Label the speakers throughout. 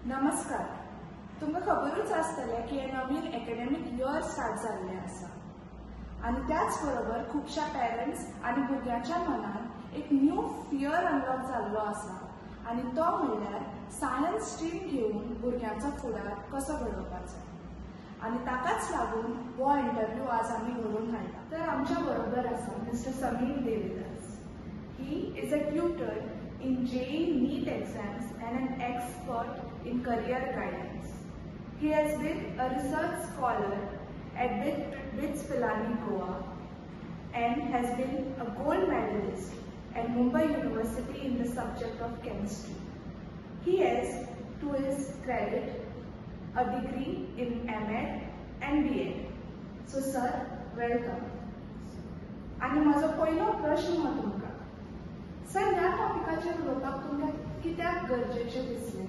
Speaker 1: नमस्कार. तुमकां खबरूच आसतलें की हे नवीन एकेडमिक इयर स्टार्ट जाल्लें आसा आनी त्याच बरोबर खुबशा पेरेंट्स आनी भुरग्यांच्या मनात एक न्यू फियर अनलॉक जाल्लो आसा आनी तो म्हणल्यार सायन्स स्ट्रीम घेवन भुरग्यांचो फुडार कसो घडोवपाचो. आनी ताकाच लागून हो इंटरव्यू आज आमी घडोवन हाडला. तर आमच्या बरोबर आसा mister Sameer Devidas. He is a tutor in JEE NEET exams and an expert in career guidance. He has been a research scholar at BITS Pilani, Goa, and has been a gold medalist at Mumbai University in the subject of chemistry. He has, to his credit, a degree in MEd and BEd. So sir, welcome. आणि माझा पहिला प्रश्न हा तुमका. Sir, ह्या टॉपिकाचेर उलोवपाक तुमकां कित्याक गरजेचें दिसलें?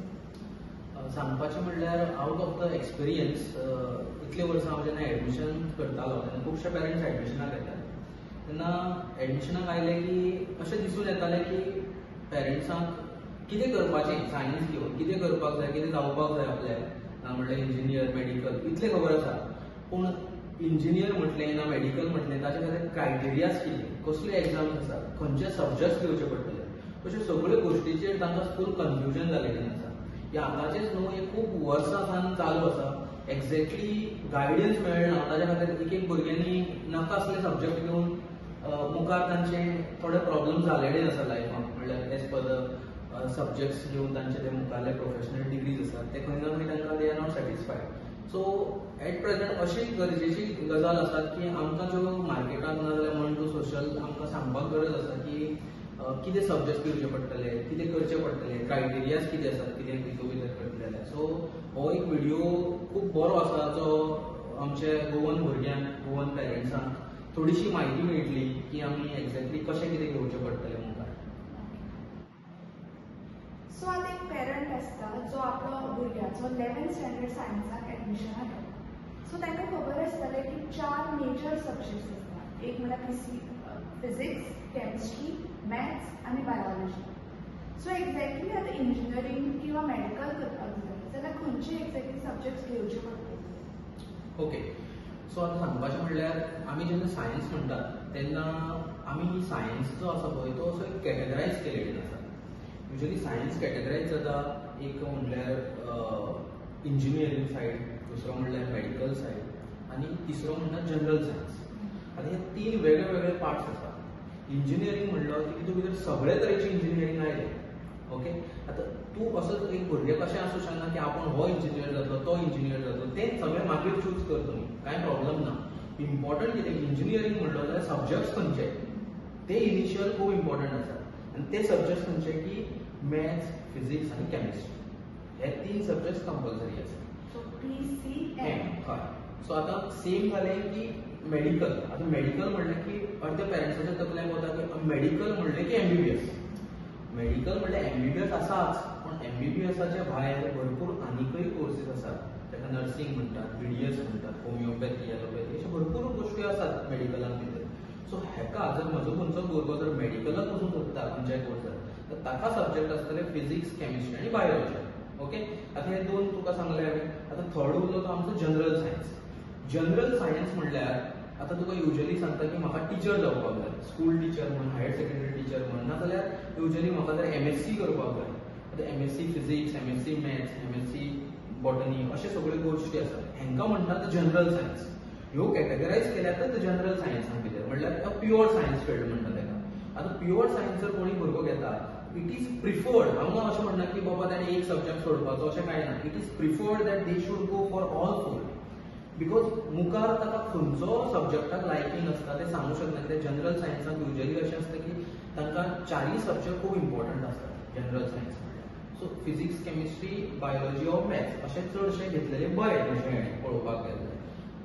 Speaker 2: सांगपाचें म्हणल्यार आउट ऑफ द एक्सपिरियन्स इतले वर्सां हांव जेन्ना एडमिशन करतालो तेन्ना खुबशे पेरंट्स एडमिशनाक येताले. तेन्ना एडमिशनाक आयले की अशें दिसून येतालें की पेरंट्सांक कितें करपाचें सायन्स घेवन, कितें करपाक जाय, कितें जावपाक जाय आपल्याक, ना म्हणल्यार इंजिनियर, मेडिकल इतलें खबर आसा. पूण इंजिनियर म्हटलें ना मेडिकल म्हटलें ताचे खातीर क्रायटेरियाज कितें, कसले एग्जाम्स आसात, खंयचे सब्जेक्ट्स घेवचे पडटले, अश्यो सगळ्यो गोश्टीचेर तांकां फूल कन्फ्युजन जालेलें आसा. हे आतांचेच न्हू, हे खूब वर्सां सावन चालू आसा. एक्झॅक्टली गायडन्स मेळना. ताच्या खातीर एक भुरग्यांनी नाका आसले सब्जेक्ट घेवन मुखार तांचे थोडे प्रॉब्लम जालेले आसा लायफान. म्हणल्यार एज पर द सब्जेक्ट्स घेवन तांचे ते मुखारले प्रोफेशनल डिग्रीज आसात ते खंय ना खंय तांकां they are not satisfied. So at present अशी गरजेची गजाल आसा की आमकां ज्यो मार्केटाक ना जाल्यार मन टू सोशल आमकां सांगपाक गरज आसा की कितें सब्जेक्ट घेवचे पडटले, कितें करचे पडटले, क्रायटेरियाज कितें आसात, कितें तितू भितर करतले. सो हो एक व्हिडिओ खूब बरो आसा जो आमचे गोवन भुरग्यांक, गोवन पेरंट्सांक थोडीशी म्हायती मेळटली की आमी एक्झॅक्टली कशें कितें घेवचें पडटलें मुखार.
Speaker 1: सो आता एक पेरंट आसता जो आपलो भुरग्याचो 11th स्टँडर्ड सायन्साक एडमिशनाक घेता. सो तांकां खबर आसतलें की 4 मेजर सब्जेक्ट्स आसतात. एक म्हणल्यार फिजिक्स, केमिस्ट्री, मॅथ्स आनी बायोलॉजी. सो एक्झॅक्टली आतां इंजिनियरींग किंवा मेडिकल करपाक जाय जाल्यार खंयचे एक्झॅक्टली सब्जेक्ट्स घेवचे पडटले?
Speaker 2: ओके. सो आतां सांगपाचें म्हणल्यार आमी जेन्ना सायन्स म्हणटात तेन्ना आमी सायन्स जो आसा पळय तो असो एक कॅटेगरायज केलेलो आसा. युजली सायन्स कॅटेगरायज जाता एक म्हणल्यार इंजिनियरींग सायड, दुसरो म्हणल्यार मेडिकल सायड आनी तिसरो म्हणल्यार जनरल सायन्स. आतां हे 3 वेगळे वेगळे पार्ट्स आसात. इंजिनियरींग म्हणलो की तितून भितर सगळे तरेची इंजिनियरींग आयले. ओके. आतां तूं असो एक भुरगें कशें आसूं शकना की आपूण हो इंजिनियर जातलो, तो इंजिनियर जातलो, तें सगळें मागीर चूज कर तुमी, कांय प्रॉब्लम ना. इम्पॉर्टंट कितें इंजिनियरींग म्हणलो जाल्यार सब्जेक्ट्स खंयचे ते इनिशियल खूब इम्पॉर्टंट आसा. आनी ते सब्जेक्ट्स खंयचे की मॅथ्स, फिजिक्स आनी केमिस्ट्री हे 3 सब्जेक्ट्स कंपल्सरी आसा.
Speaker 1: So PCM.
Speaker 2: हय. सो आतां सेम जालें की मेडिकल. आतां मेडिकल म्हणलें की अर्ध्या पेरंट्साच्या तकल्यांत वता की मेडिकल म्हणलें की MBBS. मेडिकल म्हणल्यार MBBS आसाच, पण MBBSच्या भायर भरपूर आनीकय कोर्सीस आसात. ताका नर्सिंग म्हणटात, BDS म्हणटात, होमिओपॅथी, ॲलोपॅथी अशे भरपूर गोश्टी आसात मेडिकलान भितर. सो हेका जर म्हजो खंयचो भुरगो जर मेडिकलाक वचून सोदता खंयच्याय कोर्साक तर ताका सब्जेक्ट आसतले फिजिक्स, केमिस्ट्री आनी बायोलॉजी. ओके. आतां हे 2 तुका सांगले हांवें. आतां थर्ड उरलो तो आमचो जनरल सायन्स. जनरल सायन्स म्हणल्यार आतां तुका युजली सांगता की म्हाका टिचर जावपाक जाय, स्कूल टिचर म्हण, हायर सेकंडरी टिचर म्हण, नाजाल्यार युजली म्हाका जर MSc करपाक जाय. आतां MSc physics, MSc maths, MSc botany अशे सगळे गोश्टी आसात. हेंकां म्हणटात जनरल सायन्स. ह्यो कॅटेगरायज केल्यातच जनरल सायन्सान भितर म्हणल्यार प्युअर सायन्स फील्ड म्हणटा ताका. आतां प्युअर सायन्स जर कोणी भुरगो घेता इट इज प्रिफर्ड, हांव अशें म्हणना की बाबा ताणें एक सब्जेक्ट सोडपाचो अशें कांय ना. It is preferred that they should go for all 4 because मुखार ताका खंयचो सब्जेक्टाक लायकींग आसता तें सांगूं शकना. कित्याक जनरल सायन्साक युजली अशें आसता की तांकां 4 सब्जेक्ट खूब इम्पॉर्टंट आसतात जनरल सायन्स म्हणल्यार. So physics, chemistry, biology or maths अशें चडशे घेतलेले बरे अशें पळोवपाक गेले.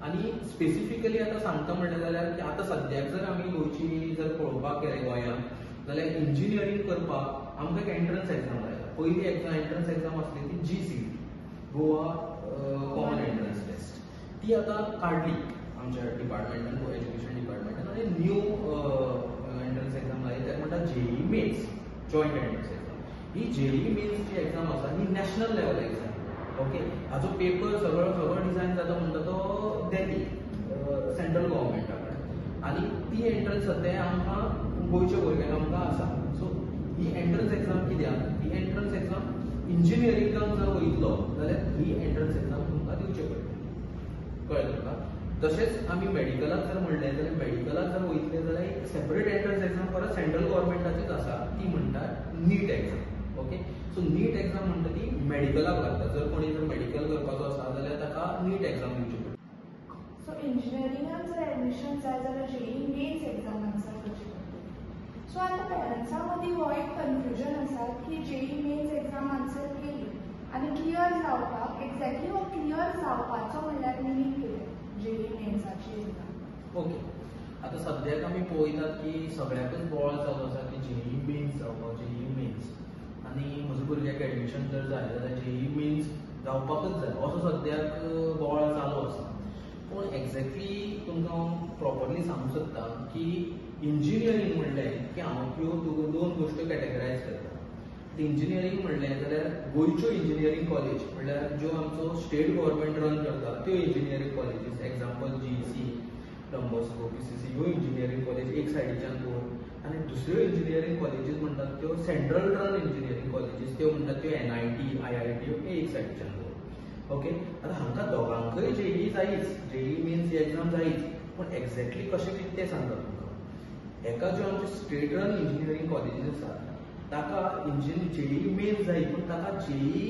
Speaker 2: आनी स्पेसिफिकली आतां सांगता म्हणलें जाल्यार की आतां सद्याक जर आमी गोंयची जर पळोवपाक गेले गोंयांत जाल्यार इंजिनियरींग करपाक आमकां एक एंट्रन्स एग्जाम जाय. पयली एंट्रन्स एग्जाम आसली ती GCET, Goa common entrance test. ती आतां काडली आमच्या डिपार्टमेंटान, गोवा एज्युकेशन डिपार्टमेंटान, आनी न्यू एंट्रन्स एग्जाम लायली ते म्हणटा JEE Mains, joint entrance exam. ही JEE मेन्स जी एग्जाम आसा ही नॅशनल लेवल एग्जाम. ओके, हाचो पेपर सगळो डिझायन जाता म्हणटा तो दिल्ली सेंट्रल गव्हर्मेंटा कडेन, आनी ती एंट्रन्स सद्या आमकां गोंयच्या भुरग्यांक आमकां आसा. सो ही एंट्रन्स एक्झाम कित्याक? ही एंट्रन्स एक्झाम इंजिनियरिंगाक जर वयतलो जाल्यार ही एंट्रन्स एक्झाम तुमकां दिवचे पडटली. कळ्ळें तुमकां? तशेंच आमी मेडिकलाक जर म्हणलें जाल्यार मेडिकलाक जर वयतले जाल्यार एक सेपरेट एंट्रन्स एक्झाम परत सेंट्रल गव्हर्मेंटाचीच आसा, ती म्हणटा नीट एक्झाम. ओके, सो नीट एक्झाम म्हणटा ती मेडिकलाक लागता. जर कोणी जर मेडिकल करपाचो आसा जाल्यार ताका नीट एक्झाम दिवची पडटा.
Speaker 1: सो इंजिनियरिंगान जर एडमिशन जाय जाल्यार जेई मेन्स एक्झाम आन्सर करची पडटली. सो आतां पेरंट्सां मदीं हो एक कन्फ्युजन आसा की जेई मेन्स एक्झाम आन्सर केली आनी क्लियर जावपाक एक्झॅक्टली हो क्लियर जावपाचो म्हणल्यार मिनींग कितें जेई मेन्साची एक्झाम?
Speaker 2: ओके, आता सद्याक आमी पळयतात की सगळ्याकच बोवाळ चालू आसा की जेई मेन्स जावपाक, जेई मेन्स, आनी म्हज्या भुरग्याक एडमिशन जर जाय जाल्यार जेई मेन्स जावपाकच जाय असो सद्याक बोवाळ चालू आसा. पूण एक्झॅक्टली तुमकां हांव प्रॉपरली सांगूंक सोदता की इंजिनियरींग म्हणलें की हांव ह्यो दोन गोश्टी कॅटेगरायज करता. इंजिनियरींग म्हणलें जाल्यार गोंयच्यो इंजिनियरींग कॉलेज म्हणल्यार ज्यो आमचो स्टेट गव्हर्मेंट रन करता त्यो इंजिनियरींग कॉलेजीस, एक्झाम्पल जीईसी, डॉन पीसीसी, ह्यो इंजिनियरींग कॉलेज एक सायडीच्यान दोन, आनी दुसऱ्यो इंजिनियरींग कॉलेजीस म्हणटात त्यो सेंट्रल रन इंजिनियरींग कॉलेजीस, त्यो म्हणटात त्यो एनआयटी, आयआयटी, एक सायडीच्यान दोन. ओके, आतां हांकां दोगांकय जेई जायीच, जेई मेन्स ही एक्झाम जायीच, पूण एक्झॅक्टली कशें कितें तें सांगता तुमकां. हेका ज्यो आमच्यो स्टेट रन इंजिनियरींग कॉलेजीस आसात ताका जेई मेन्स जायी, पूण ताका जेई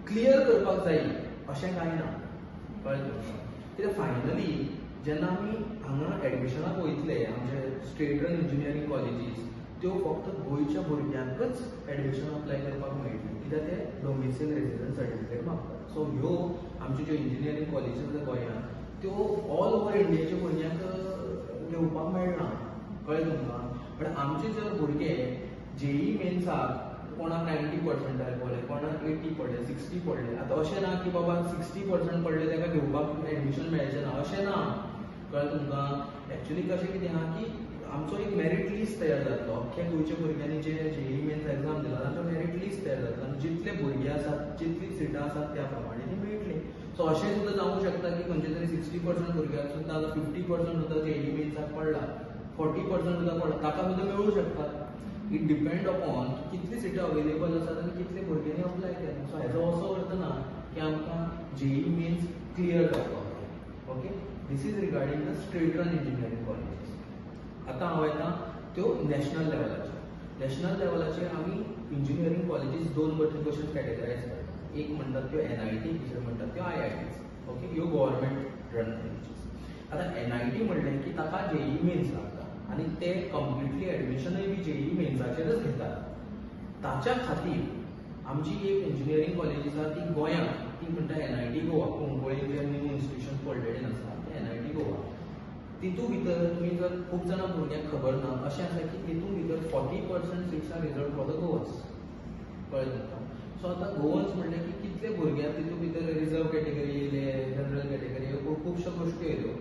Speaker 2: क्लियर करपाक जायी अशें कांय ना. कळ्ळें तुमकां? कित्याक फायनली जेन्ना आमी हांगा एडमिशनाक वयतले आमचे स्टेट रन इंजिनियरींग कॉलेजीस, त्यो फक्त गोंयच्या भुरग्यांकच एडमिशन अप्लाय करपाक मेळटली, कित्याक ते डोमिसायल रेजिडंट सर्टिफिकेट मागतात. सो ह्यो आमच्यो ज्यो इंजिनियरींग कॉलेजीस आसा गोंयांत त्यो ऑल ओव्हर इंडियेच्या भुरग्यांक घेवपाक मेळना. कळ्ळें तुमकां? पण आमचे जर भुरगे जेई मेन्साक कोणाक 90% पडले, कोणाक 80 पडले, 60 पडले, आतां अशें ना की बाबा 60% पडले ताका घेवपाक एडमिशन मेळचें ना, अशें ना. कळ्ळें तुमकां? एक्चुअली कशें कितें आहा की आमचो एक मेरीट लिस्ट तयार जातलो. अख्ख्या गोंयच्या भुरग्यांनी जे जेई मेन्स एक्झाम दिला तांचो मेरीट लिस्ट तयार जातलो आनी जितले भुरगे आसात, जितली सिटां आसात त्या प्रमाणे ती मेळटली. सो अशें सुद्दां जावंक शकता की खंयचे तरी 60% भुरग्याक सुद्दां 50% सुद्दां जेई मेन्साक पडला, 40% सुद्दां पडला, ताका सुद्दां मेळूं शकता. इट डिपेंड अपॉन कितली सिटां अवेलेबल आसात आनी कितले भुरग्यांनी अप्लाय केला. सो हेजो असो अर्थ ना की आमकां जेई मेन्स क्लियर जावपाक जाय. Okay, this is regarding the state run engineering colleges. आतां हांव येता त्यो नॅशनल लेवलाचेर. नॅशनल लेवलाचेर आमी इंजिनियरींग कॉलेजीस दोन भशेन कॅटेगरायज करतात. एक म्हणटात त्यो एनआयटी, दुसरे म्हणटात त्यो आयआयटीज. ओके, ह्यो गव्हर्मेंट रन कॉलेजीस. आतां एनआयटी म्हणलें की ताका जेई मेन्स लागता आनी ते कंप्लिटली एडमिशनूय बी जेई मेन्साचेरच घेतात. ताच्या खातीर आमची एक इंजिनियरींग कॉलेज आसा ती गोंयांत, ती म्हणटा एनआयटी गोवा. कुंकळ्ळें जें न्यू इन्स्टिट्यूशन पडलेलें आसा तें एनआयटी गोवा. तितून भितर तुमी जर खूब जाणां भुरग्यांक खबर ना, अशें आसा की तितून भितर 40% seats are reserved for the Goans. कळ्ळें तुमकां? सो आतां गोवन्स म्हणलें की कितले भुरग्यांक तितून भितर रिजर्व कॅटेगरी येयले, जनरल कॅटेगरी, खुबश्यो गोश्टी येयल्यो.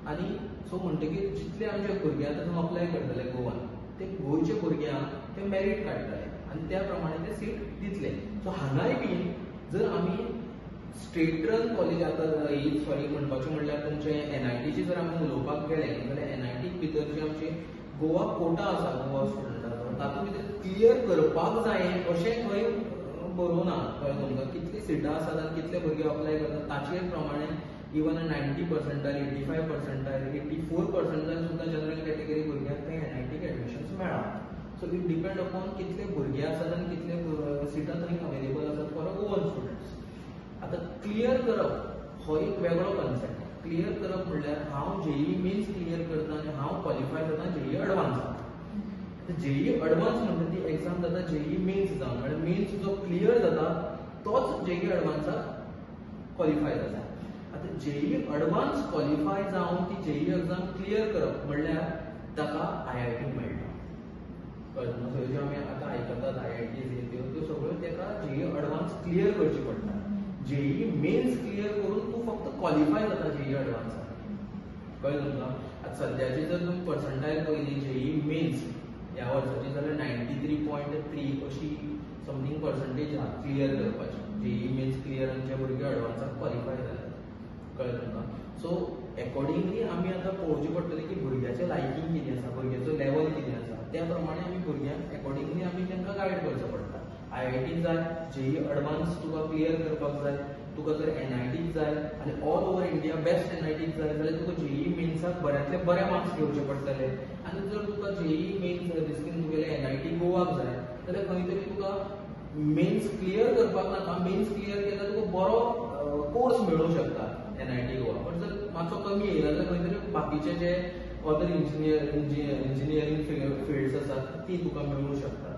Speaker 2: आनी सो म्हणटकीर जितले आमचे भुरगे तातूंत अप्लाय करतले गोवान, ते गोंयचे भुरग्यांक ते मेरीट काडटले आनी त्या प्रमाणे ते सीट दितले. सो हांगाय बी जर आमी स्टेट रन कॉलेज आतां सॉरी म्हणपाचें म्हणल्यार तुमचे एनआयटीचे जर आमी उलोवपाक गेले जाल्यार एनआयटी भितर जे आमचे गोवा कोटा आसा गोवा स्टुडंटाचो, तातूंत भितर क्लियर करपाक जाय अशें खंय बरोवं ना. कळ्ळें तुमकां? कितली सिटां आसात आनी कितले भुरगे अप्लाय करतात ताचे प्रमाणे इवन 90%, 85%, 84% सुद्दां जनरल कॅटेगरी भुरग्यांक ते एनआयटीक एडमिशन्स मेळ्ळा. सो इट डिपेंड अपॉन कितले भुरगे आसात आनी कितले सिटां थंय अवेलेबल आसात फॉर गोवन स्टुडंट्स. आतां क्लियर करप हो एक वेगळो कन्सेप्ट. क्लियर करप म्हणल्यार हांव जेई मेन्स क्लियर करता आनी हांव क्वॉलिफाय जाता जेई एडवान्साक. जेई एडवान्स म्हणटा ती एक्झाम जाता जेई मेन्स जावन, म्हळ्यार मेन्स जो क्लियर जाता तोच जेई एडवान्साक क्वॉलिफाय जाता. आतां जेई एडवान्स क्वॉलिफाय जावन ती जेई एक्झाम क्लियर करप म्हणल्यार ताका आयआयटी मेळटा. कळ्ळें? थंय ज्यो आमी आतां आयकतात आयआयटीज त्यो सगळ्यो ताका जेई एडवान्स क्लियर करची पडटा. जेई मेन्स क्लियर करून तूं फक्त क्वॉलिफाय जाता जेई एडवान्साक. कळ्ळें तुमकां? आतां सद्याची जर तुमी पर्संटायल पयली जेई मेन्स ह्या वर्साची जाल्यार 93.3 अशी समथींग पर्संटेज आहा क्लियर करपाची. जेई मेन्स क्लियरांचे भुरगे एडवान्साक क्वॉलिफाय जातात. कळ्ळें तुमकां? सो अकॉर्डिंगली आमी आतां पळोवचें पडटलें की भुरग्याचें लायकींग कितें आसा, भुरग्याचो लेवल कितें आसा, त्या प्रमाणे आमी भुरग्यांक अकॉर्डिंगली आमी तांकां गायड करचो पडटा. IIT जाय, जेई एडवान्स तुका क्लियर करपाक जाय, तुका जर NIT जाय आनी all over India best NIT जाय जाल्यार तुका जेई मेन्साक बऱ्यांतले बरे मार्क्स घेवचे पडटले. आनी जर तुका जेई मेन्स दिसकीन तुगेले NIT गोवाक जाय जाल्यार खंय तरी तुका मेन्स क्लियर करपाक नाका, मेन्स क्लियर केल्यार तुका बरो कोर्स मेळूंक शकता NIT गोवा. पण जर मातसो कमी येयला जाल्यार खंय तरी बाकीचे जे अदर इंजिनियरींग फिल्ड्स आसात ती तुका मेळूंक शकता.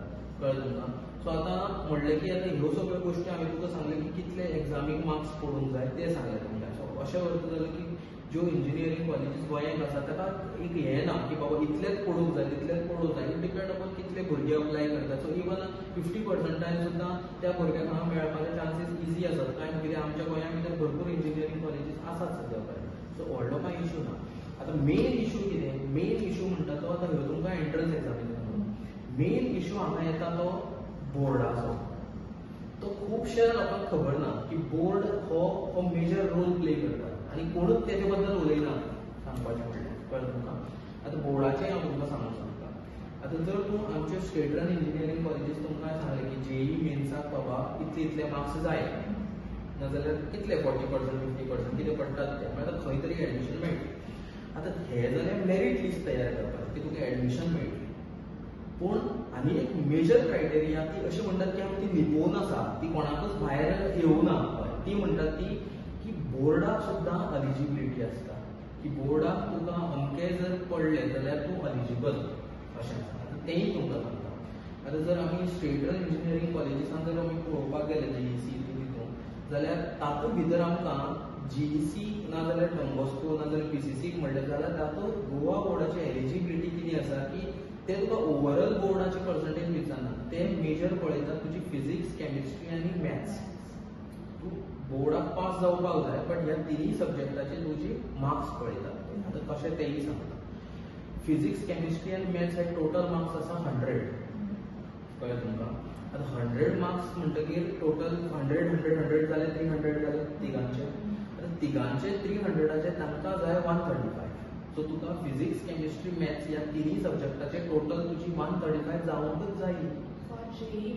Speaker 2: कळ्ळें तुमकां? सो आतां म्हणलें की आतां ह्यो सगळ्यो गोश्टी हांवें तुका सांगले की कितले एग्जामीक मार्क्स पडूंक जाय ते सांगले तुमकां. सो अशें अर्थ जालो की ज्यो इंजिनियरींग कॉलेजीस गोंयांत आसा ताका एक हें ना की बाबा इतलेच पडूंक जाय तितलेच पडूंक जाय. इट डिपेंड अपॉन कितले भुरगे अप्लाय करतात. सो इवन 50% सुद्दां त्या भुरग्याक हांगा मेळपाचे चान्सीस इजी आसात. काय कित्याक आमच्या गोंया भितर भरपूर इंजिनियरींग कॉलेजीस आसात सद्या पर्यंत. सो व्हडलो कांय इशू ना. आतां मेन इशू कितें? मेन इशू म्हणटा तो आतां ह्यो तुमकां एंट्रन्स एग्जामीन मेन इशू हांगा येता तो बोर्डाचो. तो खुबश्या लोकांक खबर ना की बोर्ड हो मेजर रोल प्ले करता आनी कोणूच तेजे बद्दल उलयना सांगपाचें म्हणल्यार. कळ्ळें तुमकां? आतां बोर्डाचें हांव तुमकां सांगूंक सोदतां. आतां जर तूं आमचे स्टेट रन इंजिनियरींग कॉलेजीस तुमकां सांगलें की जेई मेन्साक बाबा इतले मार्क्स जाय नाजाल्यार कितले 40% 50% कितें पडटात ते मागीर खंय तरी एडमिशन मेळटली. आतां हे जालें मेरीट लिस्ट तयार करपाक की तुका एडमिशन मेळटली. पूण आनी एक मेजर क्रायटेरिया ती अशी म्हणटात की ती लिपोवन आसा, ती कोणाकूच भायर येवना. ती म्हणटात ती की बोर्डाक सुद्दां एलिजिबिलिटी आसता की बोर्डाक तुका अमकें जर पडलें जाल्यार तूं एलिजिबल अशें आसा. तेंय तुमकां सांगता. आतां जर आमी स्टेट रन इंजिनियरींग कॉलेजीसान जर आमी पळोवपाक गेले JEC हितून जाल्यार तातूंत भितर आमकां JEC नाजाल्यार डॉन नाजाल्यार PCC म्हणलें जाल्यार तातूंत गोवा बोर्डाची एलिजिबिलिटी कितें आसा की ते तुका ओवरऑल बोर्डाची पर्संटेज विचारना. ते मेजर पळयतात तुजी फिजिक्स, केमिस्ट्री आनी मॅथ्स. तूं बोर्डाक पास जावपाक जाय बट ह्या तिनूय सब्जेक्टाचे तुजी मार्क्स पळयतात. आतां कशें तेंय सांगता. फिजिक्स, केमिस्ट्री आनी मॅथ्स हे टोटल मार्क्स आसा 100. कळ्ळें तुमकां? आतां 100 मार्क्स म्हणटकीर टोटल 100 जाले 300 जाले तिगांचे. आतां तिगांचे 300चे तांकां जाय 135. सो तुका फिजिक्स, केमिस्ट्री, मॅथ्स ह्या तिनूय सब्जेक्टाचे टोटल तुजी 135 जावंकूच जाय. फॉर एक्चुअली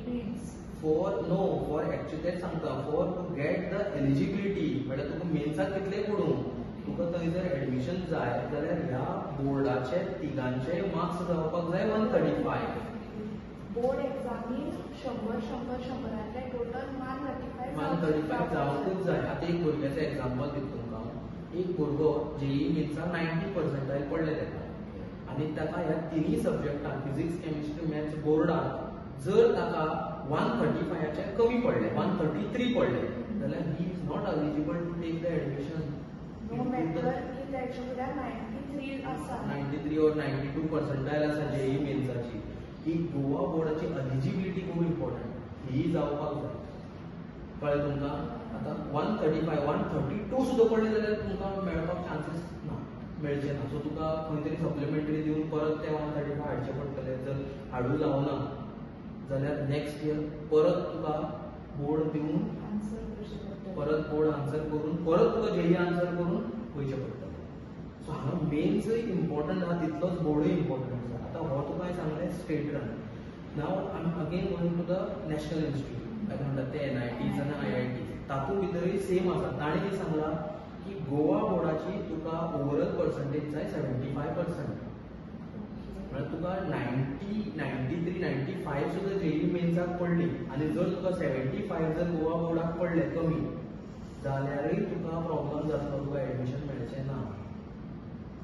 Speaker 2: तेच सांगता for to get the eligibility म्हणल्यार तुका मेन्साक कितले पडूं तुका थंय जर एडमिशन जाय जाल्यार ह्या बोर्डाचे तिगांचे मार्क्स जावपाक जाय 135.
Speaker 1: बोर्ड एक्झामीन 100 टोटल
Speaker 2: 135 जावंकूच जाय. आतां एक भुरग्याचें एग्जाम्पल दिता तुमकां. एक भुरगो JEE मेन्साक 90% पडले ताका आनी ताका ह्या तिनूय सब्जेक्टांत फिजिक्स, केमिस्ट्री, मॅथ्स बोर्डाक जर ताका 135चे कमी पडले 133 पडले जाल्यार he is not eligible to take the admission.
Speaker 1: No matter की ताच्या 93 आसा
Speaker 2: 93 or 92% आसा JEE मेन्साची. ही गोवा बोर्डाची एलिजिबिलिटी खूब इम्पॉर्टंट ही जावपाक जाय. कळ्ळें तुमकां? आतां 135 132 सुद्दां पडले जाल्यार तुमकां मेळपाक चान्सीस ना मेळचे ना. सो तुका खंय तरी सप्लिमेंटरी दिवन परत ते 135 हाडचे पडटले. जर हाडूं जावना जाल्यार नेक्स्ट इयर परत तुका बोर्ड दिवन परत बोर्ड आन्सर करून परत तुका JEE आन्सर करून वयचें पडटलें. सो हांगा मेन्सूय इम्पॉर्टंट आहा तितलोच बोर्डूय इम्पॉर्टंट आसा. आतां हो तुका सांगलें स्टेट रन. नाव I am again going to the national institute म्हणटात ते NITs आनी IITs. तातूंत भितरय सेम आसा. ताणें कितें सांगलां की गोवा बोर्डाची तुका ओवरऑल पर्संटेज जाय 75%. म्हळ्यार तुका 90, 93, 95 सुद्दां JEE मेन्साक पडली आनी जर तुका 75 जर गोवा बोर्डाक पडले कमी जाल्यारय तुका प्रॉब्लम जातलो. तुका एडमिशन मेळचें ना.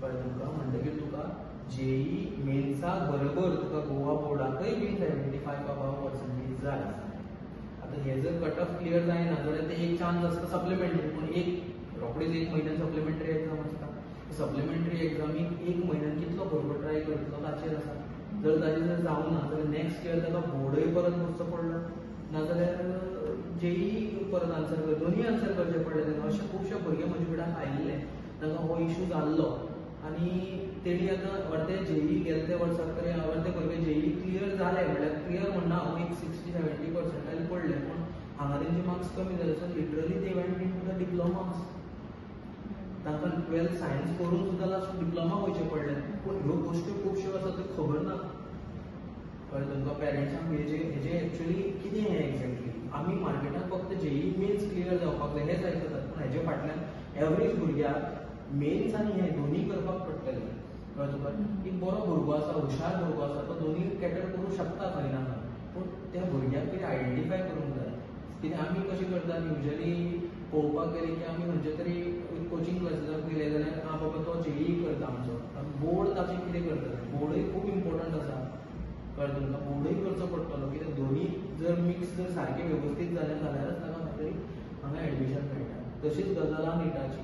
Speaker 2: कळ्ळें तुमकां? म्हणटकीर तुका JEE मेन्साक बरोबर तुका गोवा बोर्डाकय बी 75 पर्संटेज जाय. आतां हे जर कट ऑफ क्लियर जायना जाल्यार ते एक चान्स आसता सप्लिमेंटरी. पूण रोखडीच एक म्हयन्यान सप्लिमेंटरी एग्जाम आसता. सप्लिमेंटरी एग्जामीक एक म्हयन्यान कितलो भरपूर ट्राय करतलो ताचेर आसा. जर ताचेर जर जावना जाल्यार नेक्स्ट इयर ताका बोर्डूय परत वचचो पडलो नाजाल्यार JEE परत आन्सर कर दोनूय आन्सर करचे पडले ताका. अशे खुबशे भुरगे म्हजे कडेन आयिल्ले तांकां हो इशू जाल्लो आनी तेणी आतां अर्दे JEE गेले ते वर्साक तरी अर्दे भुरगे JEE क्लियर जाले म्हणल्यार क्लियर म्हणना एक 60-70% पडले. पूण हांगा तेंचे मार्क्स कमी जाले so literally they went into the diplomas तांकां 12th सायन्स करून सुद्दां लास्ट डिप्लोमा वयचें पडलें पूण ह्यो गोश्टी खुबश्यो आसा त्यो खबर ना कळ्ळें तुमकां पेरंट्सांक हेजे एक्चुअली कितें हें एक्झॅक्टली आमी मार्केटाक फक्त जेई मेन्स क्लियर जावपाक जाय हेंच आयकतात पूण हेजे फाटल्यान एवरेज भुरग्याक मेन्स आनी हें दोनूय करपाक पडटलें कळ्ळें तुका एक बरो भुरगो आसा हुशार भुरगो आसा तो दोनूय कॅटर करूंक शकता खंय ना खंय पूण त्या भुरग्याक कितें आयडेंटिफाय करूंक जाय कितें आमी कशें करतात युजली पळोवपाक गेले की आमी खंयचे तरी कोचिंग क्लासीसाक गेले जाल्यार आं बाबा तो जेई करता आमचो बोर्ड ताचें कितें करतले बोर्डूय खूब इम्पॉर्टंट आसा कळ्ळें तुमकां बोर्डूय करचो पडटलो कित्याक दोनूय जर मिक्स जर सारकें वेवस्थीत जालें जाल्यारच ताका खंय हांगा एडमिशन मेळटा तशीच गजाल आहा निटाची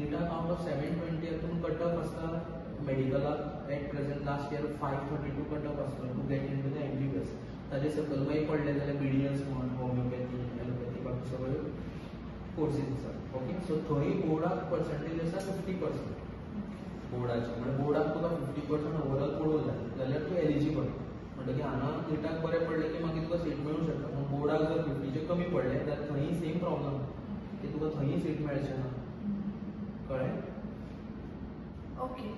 Speaker 2: निटाक आउट ऑफ 720 हातून कट ऑफ आसता मेडिकलाक at present last year 532 cut off आसलो to get in to the MBBS ताजे सकयल मागीर पडले जाल्यार BDS म्हण होमिओपॅथी एलोपॅथी बाकी सगळ्यो कोर्सीस आसात ओके सो थंय बोर्डाक पर्संटेज आसा 50% बोर्डाची म्हणजे बोर्डाक तुका 50% ओवरऑल पळोवंक जाय जाल्यार तूं एलिजिबल म्हणटकीर हांगा निटाक बरें पडलें की मागीर तुका सीट मेळूंक शकता पूण बोर्डाक जर 50चे कमी पडलें जाल्यार थंय सेम प्रॉब्लम की तुका थंय सीट मेळचें ना कळ्ळें
Speaker 1: ओके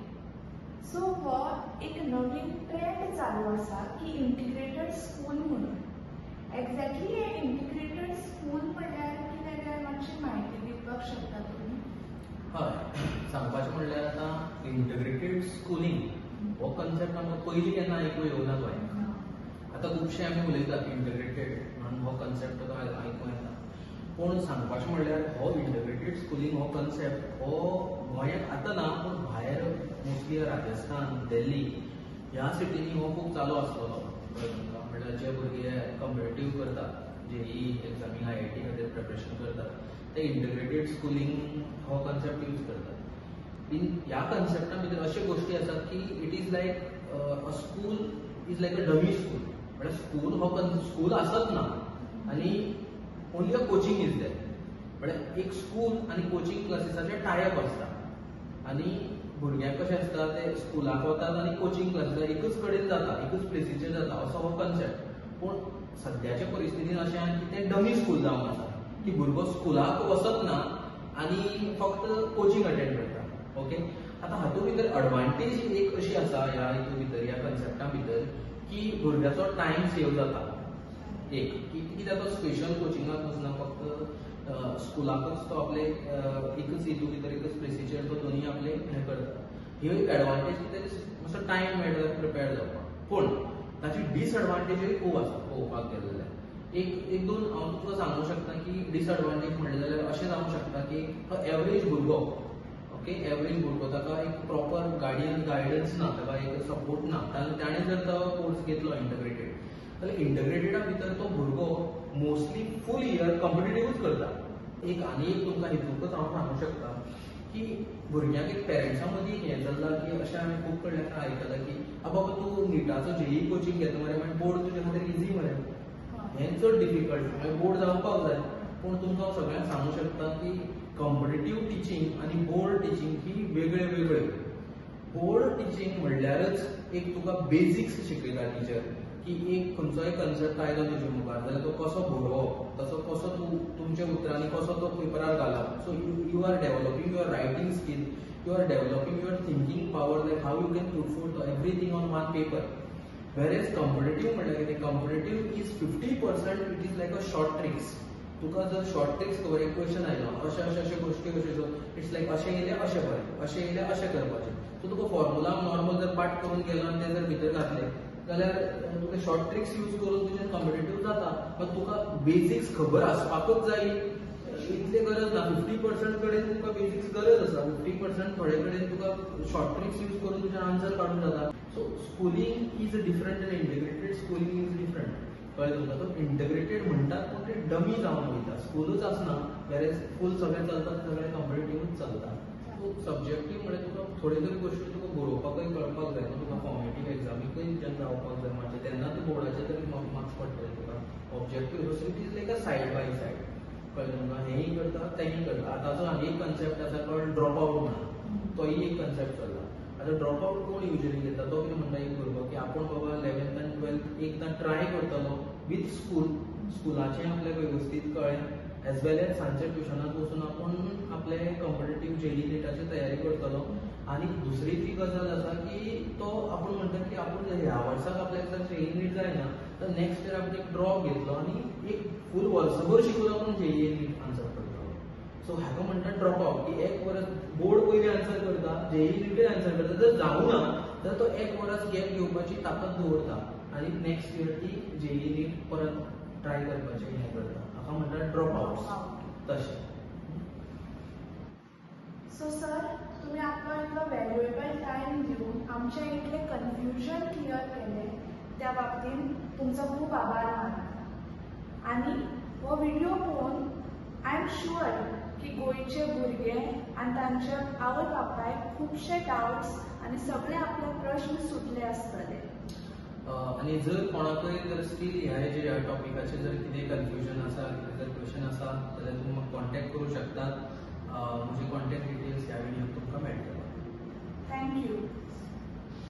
Speaker 1: सो हो एक नवीन ट्रेंड चालू आसा की इंटिग्रेटेड स्कूल म्हणून एक्झॅक्टली हे इंटिग्रेटेड स्कूल म्हणल्यार कितें तें मातशी म्हायती दिवपाक शकता तुमी
Speaker 2: हय सांगपाचें म्हणल्यार आतां इंटग्रेटेड स्कुलींग हो कन्सेप्ट आमकां पयलीं केन्ना आयकूं येवना गोंयांत आतां खुबशे आमी उलयतात इंटग्रेटेड म्हणून हो कन्सेप्ट तुका आयकूं येता पूण सांगपाचें म्हणल्यार हो इंटग्रेटेड स्कुलींग हो कन्सेप्ट हो गोंयांत आतां ना पूण भायर मोस्टली राजस्थान दिल्ली ह्या सिटींनी हो खूब चालू आसतलो म्हणल्यार जे भुरगे कम्पेरेटीव करतात जेई एग्जामीक IIT खातीर प्रिपरेशन करतात ते इंटग्रेटेड स्कुलींग हो कन्सेप्ट यूज करतात इन ह्या कन्सेप्टा भितर अशे गोश्टी आसात की it is like a school is like a dummy school म्हळ्यार स्कूल हो स्कूल आसत ना आनी only a coaching is there म्हळ्यार एक स्कूल आनी कोचिंग क्लासीसाचे टायअप आसता आनी भुरग्यांक कशें आसता ते स्कुलाक वतात आनी कोचिंग क्लासीस एकूच कडेन जाता एकूच प्लेसीचेर जाता असो हो कन्सेप्ट पूण सद्याच्या परिस्थितीन अशें आसा की तें डमी स्कूल जावन आसा की भुरगो स्कुलाक वचत ना आनी फक्त कोचिंग अटेंड करता ओके आतां हातूंत भितर एडवांटेज एक अशी आसा ह्या हितून भितर ह्या कन्सेप्टा भितर की भुरग्याचो टायम सेव जाता एक कित्याक तो स्पेशल कोचिंगाक वचना फक्त स्कुलाकूच तो आपले एकूच हितू भितर एकूच प्लेसीचेर तो दोनूय आपले हें करता ह्यो एक एडवांटेज कित्याक मातसो टायम मेळटा प्रिपेर जावपाक पूण ताची डिसएडवांटेजूय खूब आसा पळोवपाक गेले जाल्यार एक दोन हांव तुका सांगूंक शकता की डिसएडवांटेज म्हणलें जाल्यार अशें जावंक शकता की तो एवरेज भुरगो ओके एवरेज भुरगो ताका एक प्रॉपर गायडन्स ना ताका एक सपोर्ट ना ताणें जर तो कोर्स घेतलो इंटग्रेटेड जाल्यार इंटग्रेटेडा भितर तो भुरगो मोस्टली फूल इयर कॉम्पिटिटिव्हूच करता एक आनी एक तुमकां हितूंकच हांव सांगूंक शकता की भुरग्यांक एक पेरंट्सां मदीं हें जाल्लां की अशें हांवें खूब कडल्यान आयकलां की बाबा तूं निटाचो जेई कोचिंग घेता मरे मागीर बोर्ड तुजे खातीर इजी मरे हें चड डिफिकल्ट मागीर बोर्ड जावपाक जाय पूण तुमकां हांव सगळ्यांक सांगूंक शकता की कॉम्पिटिटीव टिचींग आनी बोर्ड टिचींग ही वेगळे वेगळे बोर्ड टिचींग म्हणल्यारच एक तुका बेसिक्स शिकयता टिचर की एक खंयचोय कन्सेप्ट आयलो तुजे मुखार जाल्यार तो कसो बरोवप तसो कसो तूं तुमच्या उतरांनी कसो तो पेपरार घालप so you are developing your writing skill you are developing your thinking power like how you can put everything on one paper whereas competitive म्हणल्यार कितें competitive is 50% it is like a short tricks तुका जर short tricks खबर एक question आयलो अशे अशे अशे गोश्टी कश्यो इट्स लायक अशें येयलें अशें बरें अशें येयलें अशें करपाचें सो तुका फॉर्मुला नॉर्मल जर पाठ करून गेलो आनी ते जर भितर घातले जाल्यार तुका शॉर्ट ट्रिक्स यूज करून तुजें कॉम्पिटिटीव जाता पण तुका बेसिक्स खबर आसपाकूच जाय इतले गरज ना 50% कडेन तुका बेसिक्स गरज आसा 50% थोडे कडेन तुका शॉर्ट ट्रिक्स यूज करून तुजें आन्सर काडून जाता सो स्कुलींग इज डिफरंट आनी इंटिग्रेटेड स्कुलींग इज डिफरंट कळ्ळें तुका तो इंटिग्रेटेड म्हणटात पूण ते डमी जावन वयता स्कूलूच आसना वेरेज फूल सगळें चलता सगळें कॉम्पिटिटीवूच चलता सो सब्जेक्टीव म्हणल्यार तुका थोडे तरी गोश्टी तुका बरोवपाकय कळपाक जाय तुका फॉर्मेटीव एग्जामीकय जेन्ना जावपाक जाय मातशें तेन्ना तूं बोर्डाचे तरी मार्क्स पडटले तुका objective so it is like a side by side कळ्ळें तुमकां हेंय करता तेंय करता आतांचो आनी एक कन्सेप्ट आसा तो ड्रॉप आवट म्हणून तोय एक कन्सेप्ट चल्ला आतां ड्रॉप आवट कोण युजली घेता तो कितें म्हणटा एक भुरगो की आपूण बाबा 11th आनी 12th एकदां ट्राय करतलो वीथ स्कूल स्कुलाचें आपल्याक वेवस्थीत कळ्ळें एज वेल एज सांजचे ट्युशनाक वचून आपण आपले कॉम्पिटेटीव जेई नीटाची तयारी करतलो आनी दुसरी ती गजाल आसा की तो आपण म्हणटा की आपण जर ह्या वर्साक आपल्याक जर जेई नीट जायना तर नेक्स्ट इयर आपण एक ड्रॉप घेतलो आनी एक फूल वर्सभर शिकून आपण जेई नीट आन्सर करतलो सो हाका म्हणटा ड्रॉप आउट की एक वर्स बोर्ड पयलीं आन्सर करता जेई नीटूय आन्सर करता जर जावना तर तो एक वर्स गॅप घेवपाची ताकद दवरता आनी नेक्स्ट इयर ती जेई नीट परत ट्राय करपाचें हें करता हाका म्हणटा ड्रॉप आउट तशें
Speaker 1: सो सर तुम्ही आपलो इतलो व्हॅल्युएबल टायम दिवन आमचें इतलें कन्फ्युजन क्लियर केलें त्या बाबतींत तुमचो खूब आभार मानता आनी हो व्हिडिओ पळोवन आय एम शुअर की गोंयचे भुरगे आनी तांच्या आवय बापायक खुबशे डावट्स आनी सगळे आपले प्रश्न सुटले आसतले
Speaker 2: आनी जर कोणाकय जर स्टील ह्या टॉपिकाचेर जर कितें कन्फ्युजन आसा कितें जर क्वेश्चन आसा जाल्यार तुमी म्हाका कॉन्टॅक्ट करूं